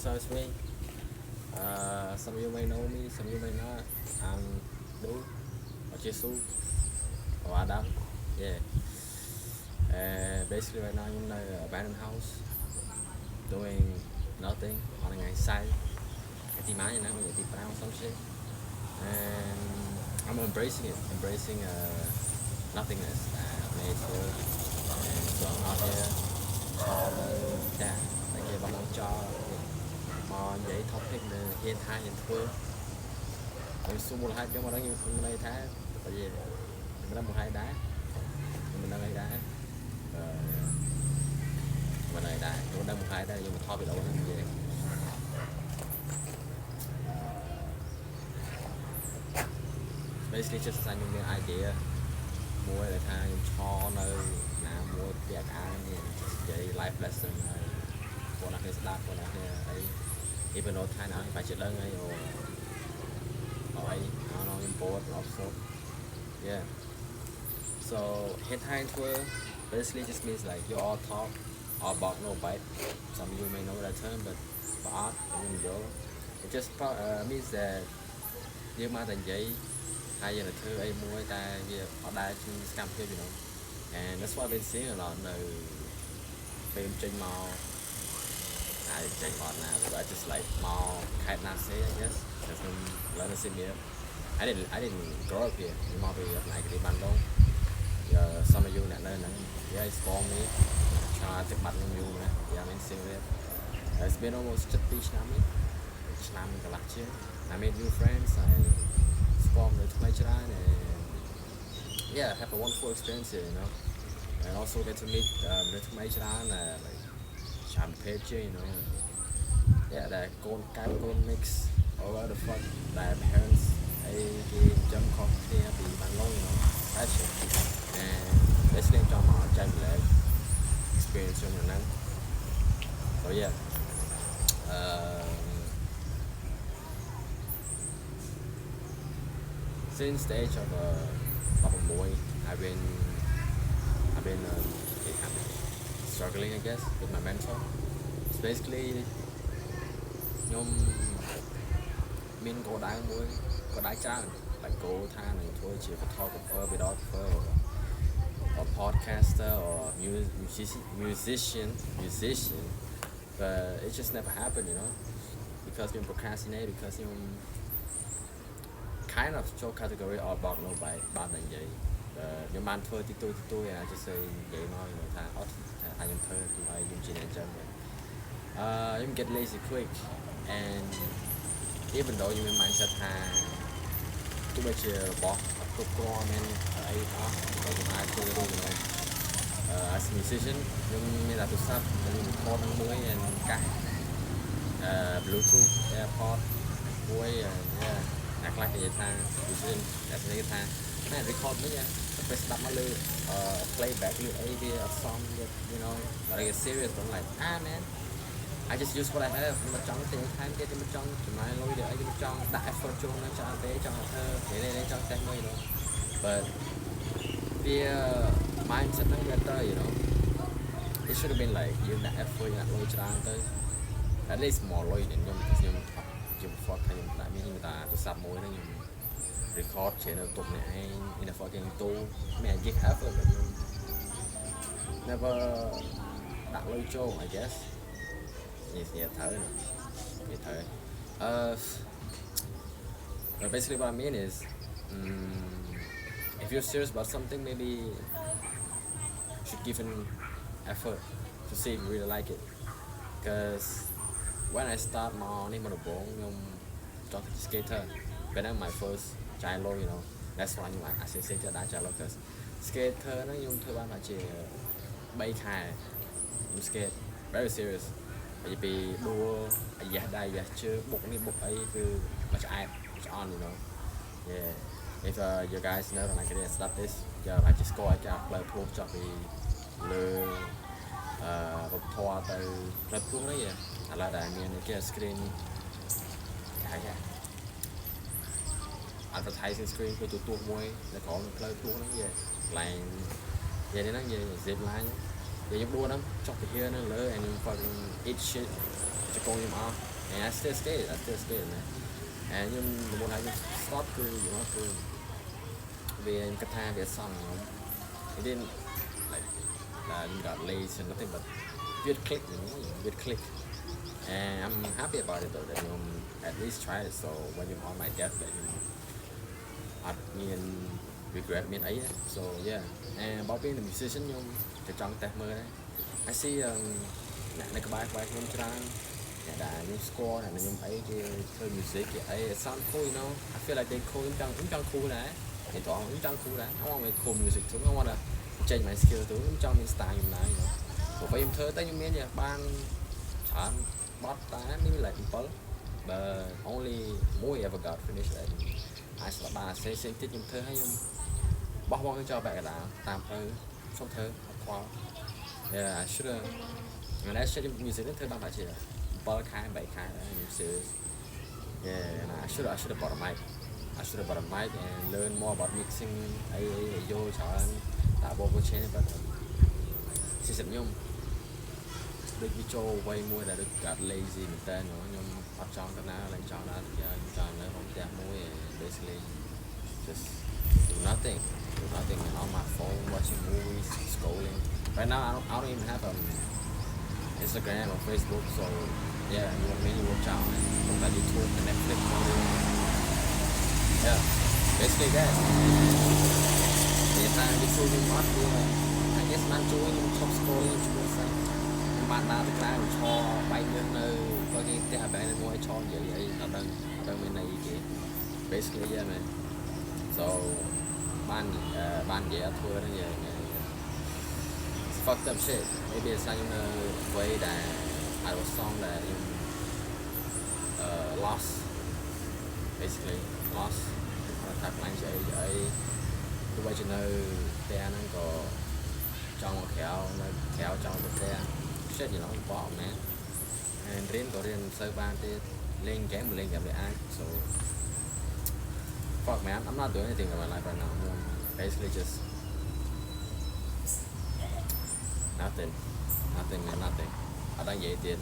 So it's me. Some of you may know me, some of you may not. I'm Du or Jesu or Adam. Yeah. Basically right now I'm in the abandoned house doing nothing on a side. Cái tí má như nào, cái tí brown some shit. And I'm embracing it, embracing nothingness, nature. And so I'm out here all yeah, like cái bóng cho mà vậy topic là hiện hai hiện thưa. Mình số một hai trong mà đó nhưng hôm nay thái tại vì mình đã một hai đá mình đang hay đá mình này đá mình đang một hai đá nhưng mà thôi bị đâu làm gì basically just a new idea mua là thay cho nơi là mua việc ăn thì vậy life lesson này con này sẽ đáp con này ấy even though thay nào phải chịu đơn ấy rồi I don't know import also yeah so head time tour basically just means like you all talk all about no bite some of you may know that term but art it just means that you mang thành giấy hai giờ là thư ấy mua ta việc ở đây trên scam here you know and that's what I've been seeing a lot no phim trên mall I trên mall now but I just like mall Kite Nase I guess because I'm learning to see me I didn't grow up here mall be like the Bandung some of you that know yeah it's for me try to bắt you yeah I'm seeing it it's been almost 7 ឆ្នាំកន្លះជាង I made new friends I formed the Tmaicharan and yeah have a wonderful experience here you know and also get to meet the Tmaicharan like champagne you know yeah that gold mix or what the fuck that parents I jump cock here be Bandung you know that shit and basically trong my experience trong your name so yeah since the age of a boy, I've been struggling, I guess, with my mental. It's basically, mình có đá trang, like go time and thôi chỉ photographer, videographer, or podcaster or musician, but it just never happened, you know, because we procrastinate, because kind of cho category all about no bài bạn này vậy nhưng bạn thôi thì tôi là just say vậy nói người ta thay nhóm thơ thì nói nhóm chuyện này chân vậy you get lazy quick and even though you mindset tụi bây giờ bỏ tụi con men ấy đó rồi tụi ai tôi luôn rồi as a musician nhưng mình là tụi sắp mình record năng mới and cả Bluetooth AirPod với yeah act like a guitar musician as a guitar man record mấy nha phải stop mà lưu playback lưu a song with you know like a serious don't like man I just use what I have mà trong cái time cái mà trong tụi này lôi được ấy mà trong đại effort chung nó cho bé cho thơ để lên trong trang mới rồi but the mindset nó better you know it should have been like you that effort you lôi cho tới at least more lôi đến nhưng dùng for thay dùng lại như người ta tôi sắp mối đó nhưng record trên ở tục này in a fucking tool mẹ give effort but you never đặt lôi cho I guess như thở basically what I mean is if you're serious about something maybe you should give an effort to see if you really like it because when I start my name on the bone, talking to skater, but then my first child, you know, that's why I say skater that child because skater nó dùng thứ ba là chỉ bay khai, skate very serious, bởi vì đua giải đại giải chưa buộc ấy cứ much on you know, yeah. If you guys know like I start this, I just go I play pool cho vì lừa thoa từ play pool đấy vậy. Là đại miền cái screen cái advertising screen của tụi môi là có play pool nó vậy lại vậy nên nó vậy dẹp lại vậy giống đua lắm chọc cái kia nó lỡ and fucking eat shit cho con em off and I still scared man and nhưng một ngày stop cứ you know cứ về cái thang về xong it didn't like you got lazy and nothing but weird click you know weird click and I'm happy about it though that at least try it so when you're on my deathbed I mean regret mean ấy so yeah and about being a musician cái trong tech mơ đấy I see nè cái bài nhung trang nè đã nhung score nè nhung ấy cái chơi music cái ấy sound cool you know I feel like they cool cũng trong cool đấy thì tỏ cũng trong cool đấy I want to cool music too I want to change my skill too trong mình style như này của phải thơ tới những miếng gì ban chọn bot tá như là people but only more ever got finished and I sẽ bà sẽ tiếp những thơ hay nhung bỏ cho bạn là tạm thời xong thơ khoa yeah I should have and I should have music thơ bạn chỉ là bơ khai bảy khai đó music yeah and I should have bought a mic I should have bought a mic and learn more about mixing ấy vô chọn tạo vocal chain but sử dụng nhung được đi cho quay mua là được gặp lazy mình tên nữa nhưng bắt chọn cái nào lại chọn đó thì chọn nó không đẹp mua basically just do nothing on my phone watching movies scrolling right now I don't even have Instagram or Facebook so yeah you want me to watch out from that YouTube and Netflix yeah basically that hiện tại đi chơi những món I guess man chui những top scrolling chui sao bạn nào thì ra cho bay lên nơi có cái bạn này mua cho vậy ở đâu bên này chị basically yeah man so ban dễ thua nó vậy it's fucked up shit maybe it's not in a way that I was song that lost basically lost thật lạnh vậy tôi bây giờ nơi xe nó có trong một khéo trong một xe shit you know bỏ man and riêng sơ ban thì lên kém để ai so fuck man I'm not doing anything in my life right now basically just nothing man nothing I don't get it